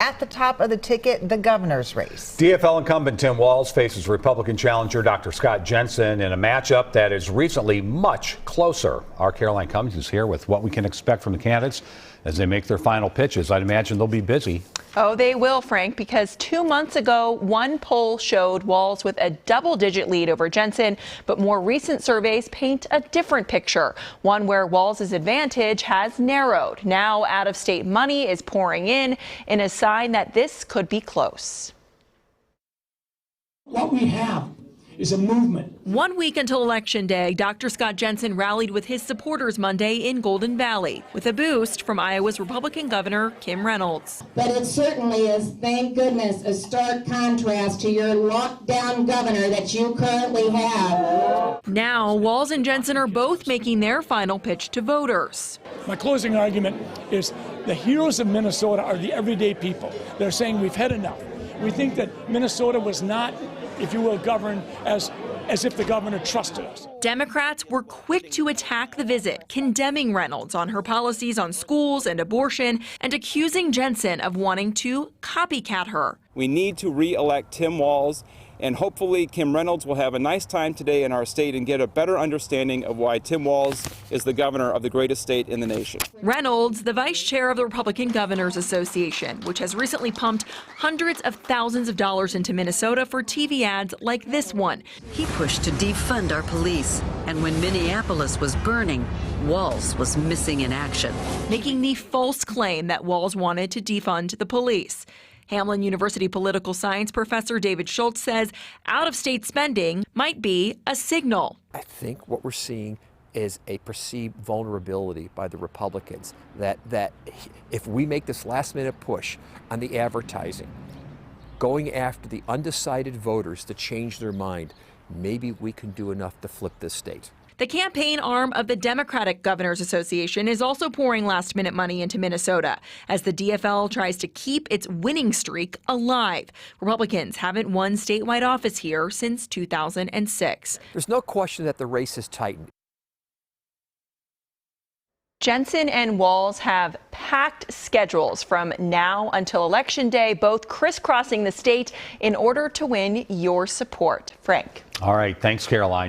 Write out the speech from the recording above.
At the top of the ticket, the governor's race. DFL incumbent Tim Walz faces Republican challenger Dr. Scott Jensen in a matchup that is recently much closer. Our Caroline Cummings is here with what we can expect from the candidates as they make their final pitches. I'd imagine they'll be busy. Oh, they will, Frank, because 2 months ago, one poll showed Walz with a double-digit lead over Jensen, but more recent surveys paint a different picture, one where Walz's advantage has narrowed. Now out-of-state money is pouring in a sign that this could be close. What we have is a movement. 1 week until Election Day, Dr. Scott Jensen rallied with his supporters Monday in Golden Valley, with a boost from Iowa's Republican Governor Kim Reynolds. But it certainly is, thank goodness, a stark contrast to your lockdown governor that you currently have. Now, Walz and Jensen are both making their final pitch to voters. My closing argument is the heroes of Minnesota are the everyday people. They're saying we've had enough. We think that Minnesota was not, if you will, governed as if the governor trusted us. Democrats were quick to attack the visit, condemning Reynolds on her policies on schools and abortion and accusing Jensen of wanting to copycat her. We need to re-elect Tim Walz, and hopefully Kim Reynolds will have a nice time today in our state and get a better understanding of why Tim Walz is the governor of the greatest state in the nation. Reynolds, the vice chair of the Republican Governors Association, which has recently pumped hundreds of thousands of dollars into Minnesota for TV ads like this one. He pushed to defund our police, and when Minneapolis was burning, Walz was missing in action, making the false claim that Walz wanted to defund the police. Hamline University political science professor David Schultz says out-of-state spending might be a signal. I think what we're seeing is a perceived vulnerability by the Republicans that if we make this last-minute push on the advertising, going after the undecided voters to change their mind, maybe we can do enough to flip this state. The campaign arm of the Democratic Governors Association is also pouring last-minute money into Minnesota as the DFL tries to keep its winning streak alive. Republicans haven't won statewide office here since 2006. There's no question that the race is tightened. Jensen and Walz have packed schedules from now until Election Day, both crisscrossing the state in order to win your support. Frank. All right. Thanks, Caroline.